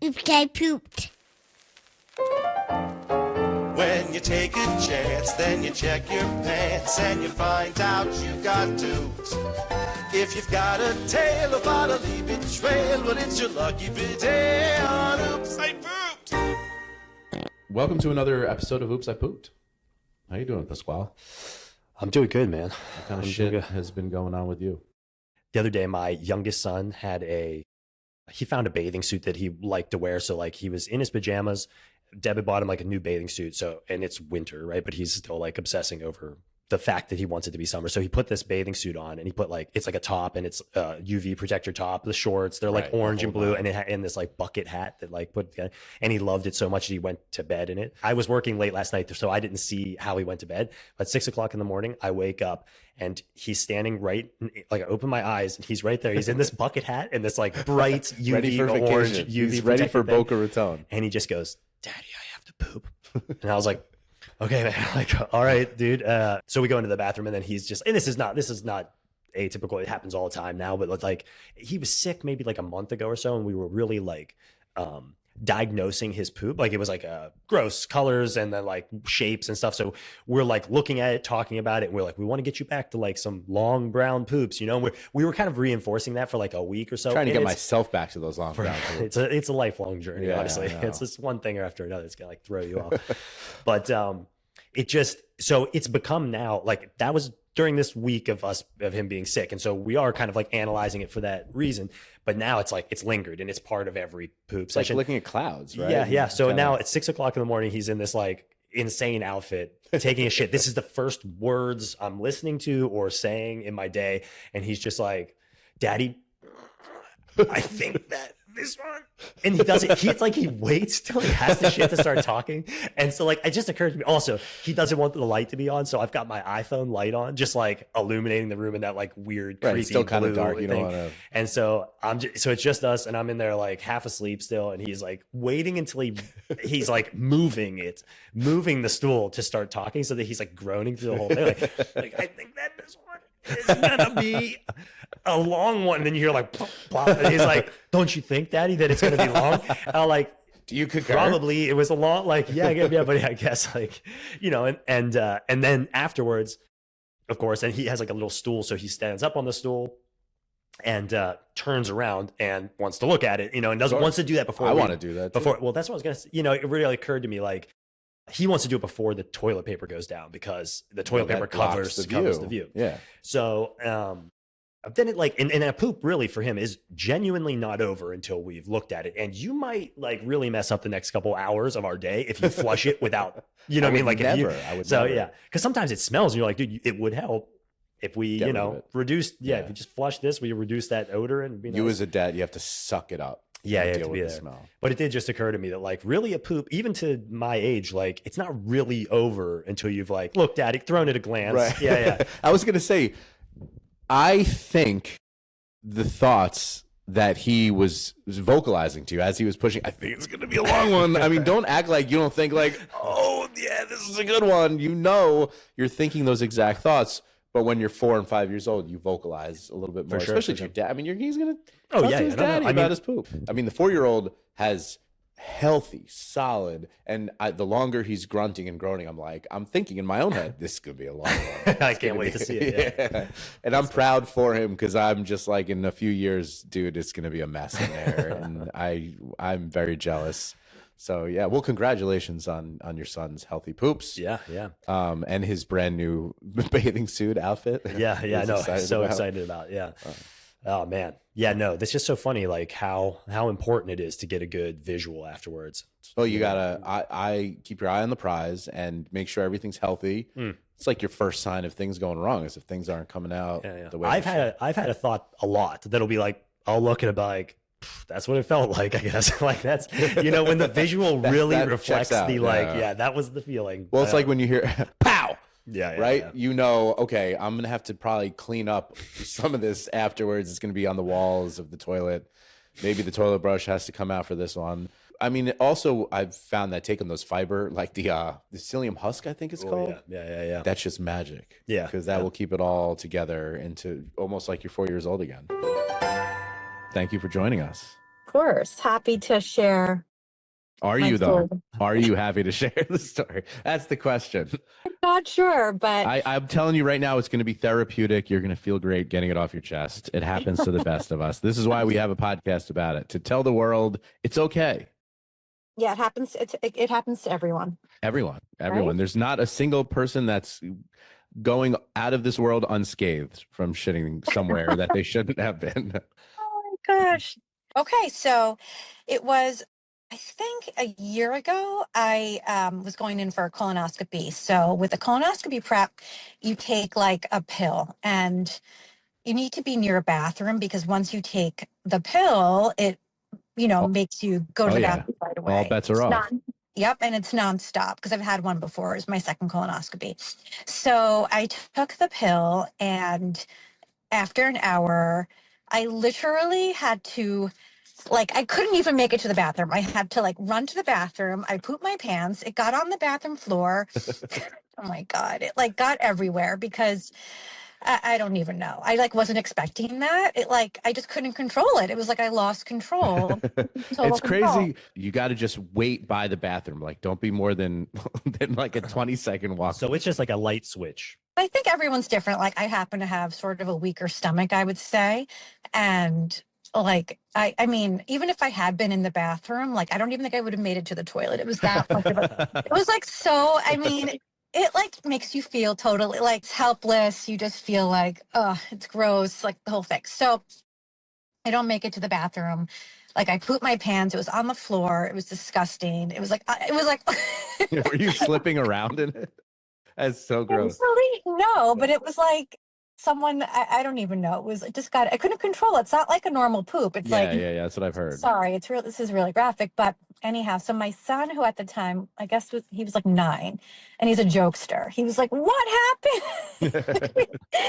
Oops, I pooped. When you take a chance, then you check your pants and you find out you got tubes. If you've got a tail about a leave it trail, well, it's your lucky day on Oops, I Pooped. Welcome to another episode of Oops, I Pooped. How you doing, Pasquale? I'm doing good, man. What kind of shit has been going on with you? The other day, my youngest son he found a bathing suit that he liked to wear. So like he was in his pajamas. Deb bought him like a new bathing suit. And it's winter, right? But he's still like obsessing over the fact that he wants it to be summer. So he put this bathing suit on and he put it's like a top and it's a UV protector top, the shorts, they're like orange and blue and this like bucket hat that and he loved it so much that he went to bed in it. I was working late last night, so I didn't see how he went to bed. But 6 o'clock in the morning, I wake up and he's standing right, like I open my eyes and he's right there. He's in this bucket hat and this like bright UV ready for orange vacation. UV He's ready for thing. Boca Raton. And he just goes, "Daddy, I have to poop." And I was like, "Okay, man." Like, all right, dude. So we go into the bathroom and then he's just, and this is not atypical. It happens all the time now, but like he was sick maybe like a month ago or so. And we were really like, diagnosing his poop. Like it was like gross colors and then like shapes and stuff. So we're like looking at it, talking about it. And we're like, we want to get you back to like some long brown poops, you know. We were kind of reinforcing that for like a week or so. Trying to get myself back to those long brown poops. It's a lifelong journey, honestly. It's just one thing after another. It's gonna like throw you off. But it's become now like that was during this week of him being sick. And so we are kind of like analyzing it for that reason. But now it's like it's lingered and it's part of every poop session. Like looking at clouds, right? Yeah. So now at 6 o'clock in the morning, he's in this like insane outfit taking a shit. This is the first words I'm listening to or saying in my day. And he's just like, "Daddy, I think that this one." And he does it. It's like he waits till he has to shit to start talking. And so like it just occurred to me also, he doesn't want the light to be on. So I've got my iPhone light on, just like illuminating the room in that like weird, creepy it's still kind of dark. You thing. don't want to. And so so it's just us and I'm in there like half asleep still. And he's like waiting until he's like moving the stool to start talking so that he's like groaning through the whole thing. Like I think that this one is gonna be a long one. And then you hear like plop, plop, and he's like, "Don't you think, Daddy, that it's gonna be long?" I'm like, "Do you concur?" Probably it was a long, like, yeah, but I guess like, you know, and then afterwards, of course, and he has like a little stool, so he stands up on the stool and turns around and wants to look at it, you know, and wants to do that before. I want to do that too. Well, that's what I was gonna say. You know, it really occurred to me like he wants to do it before the toilet paper goes down because the toilet paper covers the view. Yeah. So then it like and a poop really for him is genuinely not over until we've looked at it. And you might like really mess up the next couple hours of our day if you flush it without, you know what I mean? Like never. Yeah. Because sometimes it smells and you're like, dude, it would help if we, you know, reduce. Yeah. If you just flush this, we reduce that odor and be nice. You as a dad, you have to suck it up. Yeah, you have deal to be with there. the smell. But it did just occur to me that like really a poop, even to my age, like it's not really over until you've like looked at it, thrown at a glance. Right. Yeah. I was gonna say, I think the thoughts that he was vocalizing to you as he was pushing, I think it's gonna be a long one. I mean, don't act like you don't think like, "Oh yeah, this is a good one." You know, you're thinking those exact thoughts. But when you're 4 and 5 years old, you vocalize a little bit more, especially to your dad. I mean, he's going to talk to his daddy about his poop. I mean, the 4-year-old has healthy, solid, and the longer he's grunting and groaning, I'm thinking in my own head, this is going to be a long one. I can't wait to see it. Yeah. And I'm proud for him because I'm just like, in a few years, dude, it's going to be a mess in there. And I'm very jealous. So yeah, well, congratulations on your son's healthy poops. Yeah. And his brand new bathing suit outfit. Yeah. I know. Excited about. Yeah. Oh man. Yeah. No, that's just so funny. Like how important it is to get a good visual afterwards. Well, you gotta. I keep your eye on the prize and make sure everything's healthy. It's like your first sign of things going wrong is if things aren't coming out the way. I've had a thought a lot that'll be like I'll look at it like. That's what it felt like, I guess. Like that's, you know, when the visual really reflects the like, that was the feeling. Well, it's like when you hear pow, right? Yeah. You know, okay, I'm going to have to probably clean up some of this afterwards. It's going to be on the walls of the toilet. Maybe the toilet brush has to come out for this one. I mean, also, I've found that taking those fiber, like the psyllium husk, I think it's called. Yeah. That's just magic. Yeah. Because that will keep it all together into almost like you're 4 years old again. Thank you for joining us. course. Happy to share Are my you story. though? Are you happy to share the story? That's the question. Not sure, but I'm telling you right now, it's going to be therapeutic. You're going to feel great getting it off your chest. It happens to the best of us. This is why we have a podcast about it, to tell the world it's okay. yeah, it happens. It happens to everyone. Everyone. Right? There's not a single person that's going out of this world unscathed from shitting somewhere that they shouldn't have been. Oh my gosh. Okay, so it was, I think a year ago, I was going in for a colonoscopy. So with a colonoscopy prep, you take like a pill and you need to be near a bathroom because once you take the pill, it, Oh, makes you go to the yeah. bathroom right away. All bets are It's off. Yep, and it's nonstop because I've had one before. It was my second colonoscopy. So I took the pill, and after an hour, I literally had to, like, I couldn't even make it to the bathroom. I had to, like, run to the bathroom. I pooped my pants. It got on the bathroom floor. Oh my God. It, like, got everywhere because I don't even know. I, like, wasn't expecting that. It, like, I just couldn't control it. It was like I lost control. Total It's control. crazy. You got to just wait by the bathroom. Like, don't be more than like a 20-second walk. So it's just like a light switch. I think everyone's different. Like I happen to have sort of a weaker stomach, I would say. And like I mean, even if I had been in the bathroom, like I don't even think I would have made it to the toilet. It was that much of a, it was like so, I mean, it like makes you feel totally like helpless. You just feel like, oh, it's gross, like the whole thing. So I don't make it to the bathroom. Like I pooped my pants. It was on the floor. It was disgusting. It was like Were you slipping around in it? That's so gross. Actually, no, but it was like someone, I don't even know. It was it just got, I couldn't control it. It's not like a normal poop. It's like, Yeah. That's what I've heard. sorry, it's real. This is really graphic, but anyhow, so my son, who at the time, I guess he was like 9 and he's a jokester. He was like, what happened?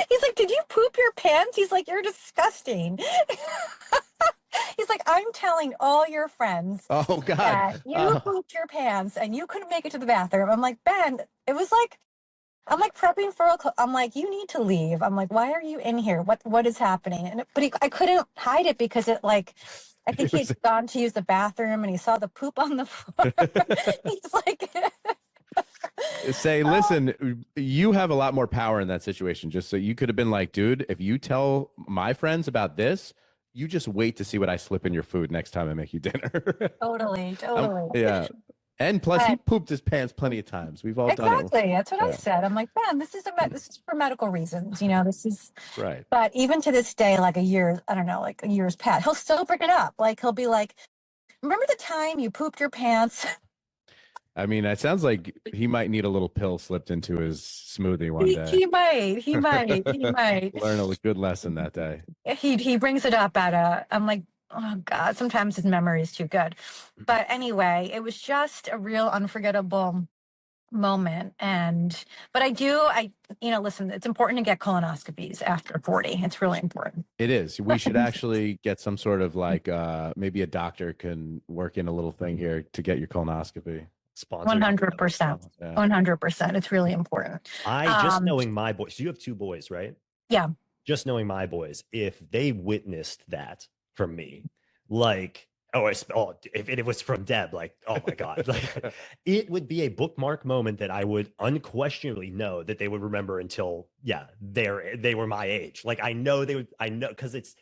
He's like, did you poop your pants? He's like, you're disgusting. He's like, I'm telling all your friends Oh God. that you pooped your pants and you couldn't make it to the bathroom. I'm like, Ben, it was like, I'm like prepping for I'm like, you need to leave. I'm like, why are you in here? What is happening? And I couldn't hide it because it like, I think he'd gone to use the bathroom and he saw the poop on the floor. He's like, Say, listen, you have a lot more power in that situation. Just so you could have been like, dude, if you tell my friends about this, you just wait to see what I slip in your food next time I make you dinner. totally. Yeah. And plus, he pooped his pants plenty of times. We've all done it. Exactly. That's what I said. I'm like, man, this is for medical reasons. This is Right. But even to this day, like a year, I don't know, like a year's past, he'll still bring it up. Like he'll be like, remember the time you pooped your pants? I mean, it sounds like he might need a little pill slipped into his smoothie one day. He might. Learn a good lesson that day. He brings it up I'm like, oh God, sometimes his memory is too good. But anyway, it was just a real unforgettable moment. But listen, it's important to get colonoscopies after 40. It's really important. It is. We should actually get some sort of like maybe a doctor can work in a little thing here to get your colonoscopy. 100%. 100%. It's really important. Just knowing my boys, so you have 2 boys, right? Yeah. Just knowing my boys, if they witnessed that from me, like, if it was from Deb, like, oh my God, like, it would be a bookmark moment that I would unquestionably know that they would remember until, they were my age. Like, I know because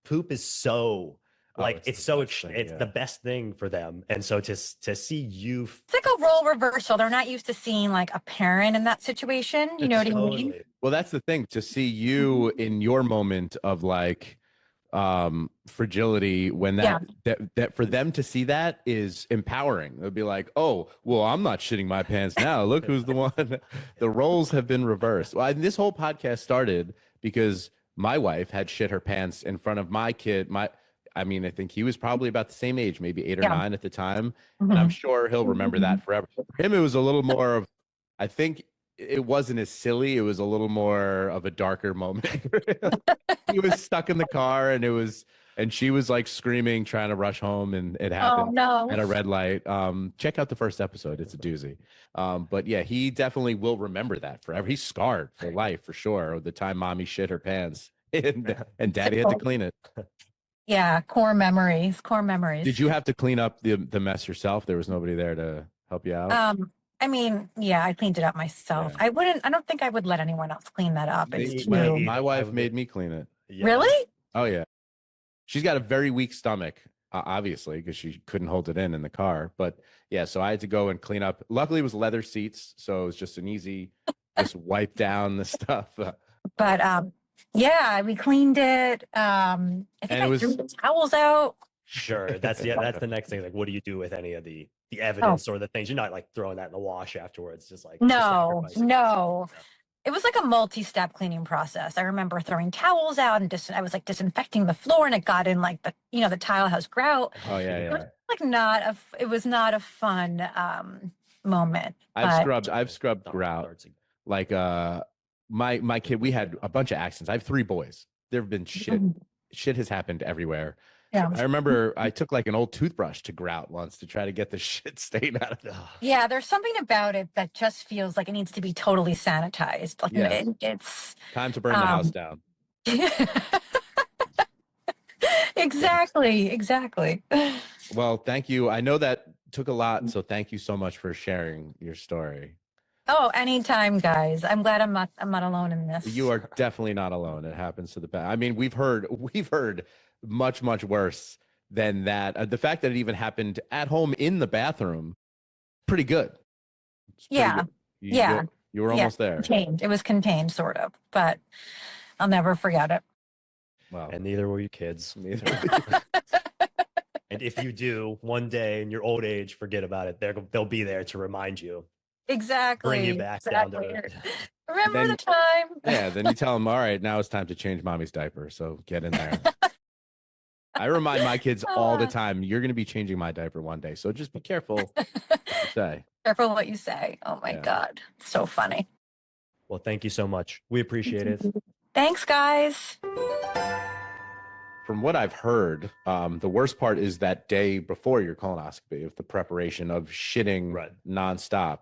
poop is so, like, it's the best thing for them. And so to see you, it's like a role reversal. They're not used to seeing like a parent in that situation. You know what I mean? Well, that's the thing, to see you in your moment of like fragility, when that for them to see that is empowering. They'll be like, oh, well, I'm not shitting my pants now. Look who's the one. The roles have been reversed. Well, this whole podcast started because my wife had shit her pants in front of my kid. I think he was probably about the same age, maybe 8 or 9 at the time. And I'm sure he'll remember that forever. For him, it was a little more of, I think it wasn't as silly. It was a little more of a darker moment. He was stuck in the car and she was like screaming, trying to rush home, and it happened at a red light. Check out the first episode. It's a doozy. But yeah, he definitely will remember that forever. He's scarred for life, for sure. The time mommy shit her pants and daddy had to clean it. Yeah, core memories, core memories. Did you have to clean up the mess yourself? There was nobody there to help you out? I mean, yeah, I cleaned it up myself. Yeah. I don't think I would let anyone else clean that up. It's My too. wife made me clean it. Yeah. Really? Oh yeah. She's got a very weak stomach, obviously, because she couldn't hold it in the car. But yeah, so I had to go and clean up. Luckily, it was leather seats, so it was just an easy, just wipe down the stuff. But yeah, we cleaned it. I think And I it was- threw the towels out. Sure. That's the next thing. Like, what do you do with any of the evidence or the things? You're not like throwing that in the wash afterwards, just like No, sacrificing. no. It was like a multi-step cleaning process. I remember throwing towels out and I was like disinfecting the floor, and it got in like the tile house grout. Oh yeah, It was yeah. like it was not a fun moment. I've scrubbed grout. Like my kid, we had a bunch of accidents. I have 3 boys. There have been shit has happened everywhere. Yeah. I remember I took like an old toothbrush to grout once to try to get the shit stain out of it. Yeah, there's something about it that just feels like it needs to be totally sanitized. Like Yes. it's Time to burn the house down. Exactly. Well, thank you. I know that took a lot, so thank you so much for sharing your story. Oh, anytime, guys. I'm glad I'm not alone in this. You are definitely not alone. It happens to the best. I mean, we've heard much worse than that. The fact that it even happened at home in the bathroom, pretty good. Yeah. Good. You were almost there. Contained. It was contained, sort of, but I'll never forget it. Wow. And neither were your kids. Neither were you. And if you do one day in your old age, forget about it. They'll be there to remind you. Exactly. Bring you back down to earth. Remember the time. Yeah, then you tell them, all right, now it's time to change mommy's diaper. So get in there. I remind my kids all the time, you're going to be changing my diaper one day. So just be careful what you say. Careful what you say. Oh my God. So funny. Well, thank you so much. We appreciate it. Thanks, guys. From what I've heard, the worst part is that day before your colonoscopy, of the preparation of shitting nonstop.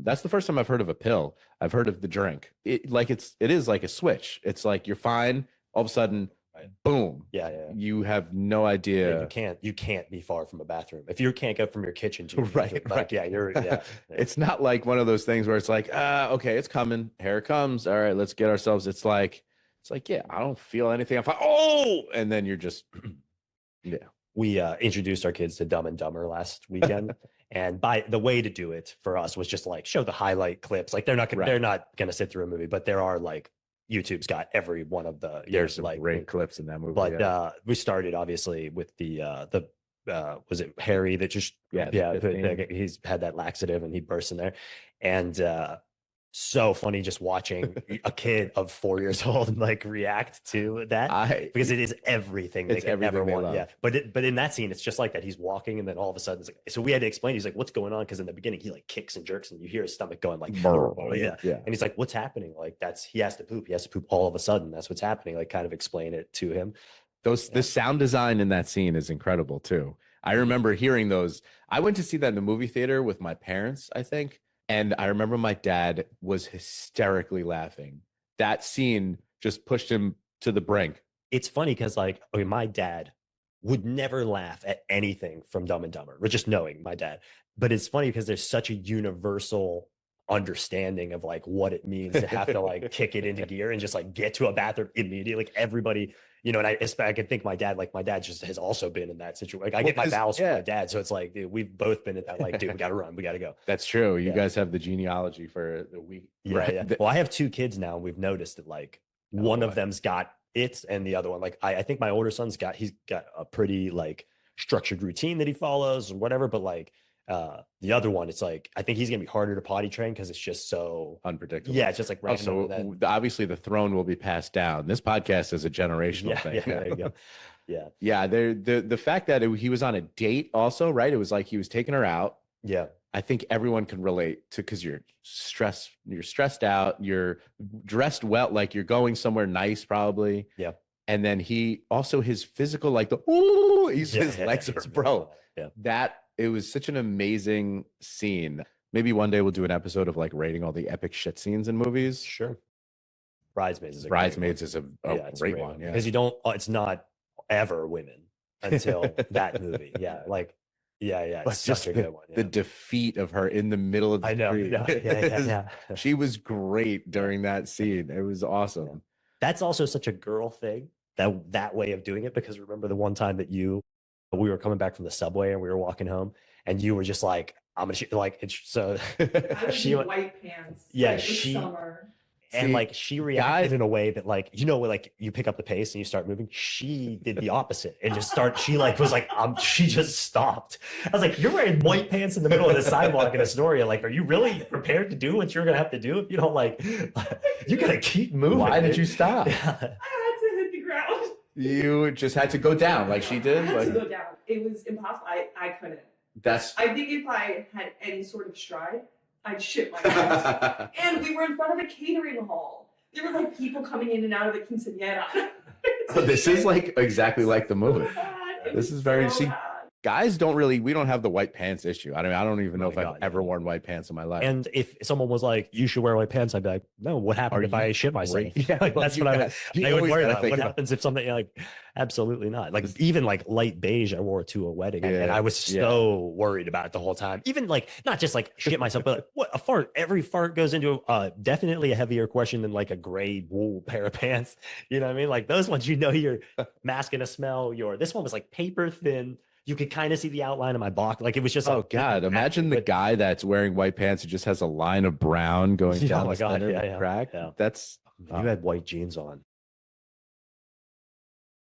That's the first time I've heard of a pill. I've heard of the drink. It is like a switch. It's like you're fine. All of a sudden, boom. Yeah. You have no idea. Yeah, you can't be far from a bathroom. If you can't go from your kitchen to your bathroom, right. Yeah. It's not like one of those things where it's like, okay, it's coming. Here it comes. All right, let's get ourselves. It's like, yeah, I don't feel anything. I'm fine. Oh, and then you're just, yeah. We introduced our kids to Dumb and Dumber last weekend, and the way to do it for us was just like show the highlight clips. Like they're not gonna sit through a movie, but there are like YouTube's got every one of the there's some great clips in that movie. But we started obviously with the was it Harry that just he's had that laxative and he burst in there, and so funny just watching a kid of 4 years old like react to that because it is everything they can ever want. Yeah, but in that scene it's just like that. He's walking and then all of a sudden it's like, so we had to explain. He's like, what's going on? Because in the beginning he like kicks and jerks and you hear his stomach going like yeah. And he's like, what's happening? Like he has to poop all of a sudden. That's what's happening. Like kind of explain it to him. The sound design in that scene is incredible too. I remember hearing those. I went to see that in the movie theater with my parents, I think. And I remember my dad was hysterically laughing. That scene just pushed him to the brink. It's funny because my dad would never laugh at anything from Dumb and Dumber, or just knowing my dad. But it's funny because there's such a universal understanding of like what it means to have to like kick it into gear and just like get to a bathroom immediately. Like everybody, and I can think my dad just has also been in that situation. Like I get my bowels from my dad. So it's like, dude, we've both been in that, like, dude, we got to run. We got to go. That's true. You guys have the genealogy for the week. Right. Yeah. Well, I have 2 kids now. And we've noticed that like one of them's got it. And the other one, like, I think my older son's he's got a pretty like structured routine that he follows or whatever. But like, the other one, it's like I think he's gonna be harder to potty train because it's just so unpredictable. Yeah, it's just like so obviously the throne will be passed down. This podcast is a generational thing. Yeah, there you go. Yeah. The fact that he was on a date also, right? It was like he was taking her out. Yeah, I think everyone can relate to, because you're stressed out, you're dressed well, like you're going somewhere nice probably. Yeah. And then his physical, like his legs are, bro. Yeah. It was such an amazing scene. Maybe one day we'll do an episode of like rating all the epic shit scenes in movies. Sure. Bridesmaids is a great one. Yeah, because you don't. It's not ever women. until that movie. Yeah, like yeah, But it's just such a good one. the Yeah. defeat of her in the middle of the I know. street. Yeah. She was great during that scene. It was awesome. That's also such a girl thing, that way of doing it, because remember the one time that we were coming back from the subway and we were walking home and you were just like, I'm gonna shoot, like it's so I was she in white pants. yeah, like, it was she- summer. and See, like she reacted guys- in a way that, like, like you pick up the pace and you start moving. She did the opposite and she like was like she just stopped. I was like, you're wearing white pants in the middle of the sidewalk in Astoria. Like, are you really prepared to do what you're gonna have to do if you don't like? You gotta keep moving. Why did dude. you stop? I had to hit the ground. You just had to go down like she I did. had Like, to go down. It was impossible. I couldn't. that's I think if I had any sort of stride, I'd shit my pants. And we were in front of a catering hall. There were like people coming in and out of the quinceañera. Oh, this is like exactly like the movie. It This was is very so see. bad. Guys we don't have the white pants issue. I mean, I don't even know Oh if my I've God, ever yeah. worn white pants in my life. And if someone was like, "You should wear white pants," I'd be like, "No, what happened Are if I you shit myself?" crazy? Yeah, like, Well, that's you what got- you I would always worry gotta about. think What of- happens if something like, absolutely not. Like even like light beige, I wore to a wedding, and Yeah, I was so worried about it the whole time. Even like not just like shit myself, but like, what a fart. Every fart goes into definitely a heavier question than like a gray wool pair of pants. You know what I mean? Like those ones, you're masking a smell. This one was like paper thin. You could kind of see the outline of my box. Like it was just. Oh like, God! Imagine the but- guy that's wearing white pants who just has a line of brown going Yeah, down oh my the God, center of yeah, the yeah, crack. yeah. That's You had white jeans on.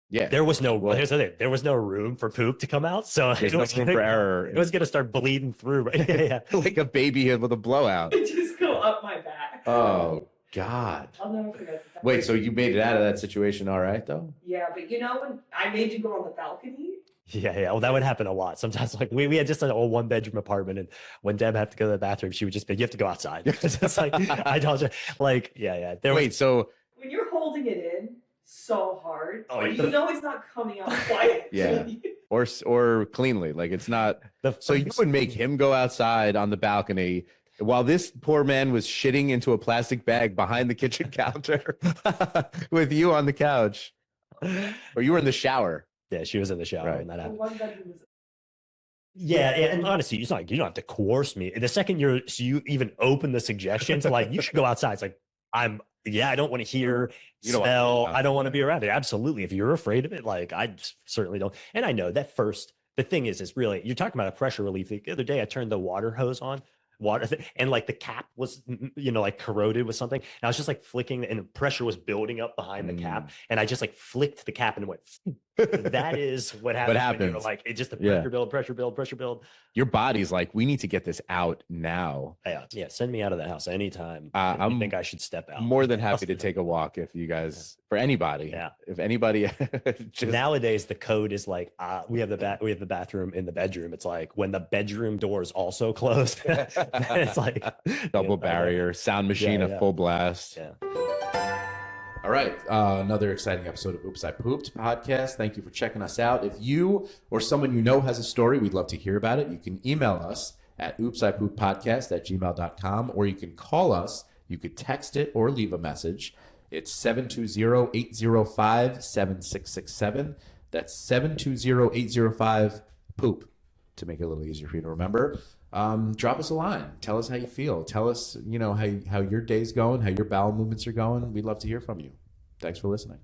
yeah. There was no. Well- Here's the thing. There was no room for poop to come out, so There's it no was room gonna, for error. It was gonna start bleeding through. Right? Yeah. like a baby with a blowout. It just go up my back. Oh God! I'll never forget that. Wait, so you made it out of that situation all right though? Yeah, but you know when I made you go on the balcony? Yeah. Well, that would happen a lot. Sometimes, like we had just an old 1-bedroom apartment, and when Deb had to go to the bathroom, she would just be, "You have to go outside." It's like I told you, like yeah. Wait, so When you're holding it in so hard, Oh, you know it's not coming out quietly. Yeah. or cleanly, like it's not. So you would make him go outside on the balcony while this poor man was shitting into a plastic bag behind the kitchen counter with you on the couch, or you were in the shower. Yeah, she was in the shower Right. when that The happened. 1 bedroom was Yeah, and honestly, it's not like you don't have to coerce me. The second you even open the suggestion to like you should go outside, it's like I don't want to hear, You don't wanna smell. be I don't want to be around it. Absolutely, if you're afraid of it, like I certainly don't. And I know that first. The thing is really you're talking about a pressure relief. The other day, I turned the water hose on. And like the cap was like corroded with something, and I was just like flicking, and the pressure was building up behind the cap, and I just like flicked the cap and it went. That is what happens. When you're happens. like it just the Yeah. pressure build. Your body's like, we need to get this out now. Yeah, send me out of the house anytime. I think I should step out. More than happy to take a walk if you guys, for anybody. Yeah. If anybody just Nowadays, the code is like we have the bathroom in the bedroom. It's like when the bedroom door is also closed. It's like double barrier, sound machine Yeah, at full blast. Yeah. All right. Another exciting episode of Oops, I Pooped podcast. Thank you for checking us out. If you or someone you know has a story, we'd love to hear about it. You can email us at oopsipoopedpodcast@gmail.com, or you can call us. You could text it or leave a message. It's 720-805-7667. That's 720-805-POOP to make it a little easier for you to remember. Drop us a line. Tell us how you feel. Tell us, how your day's going, how your bowel movements are going. We'd love to hear from you. Thanks for listening.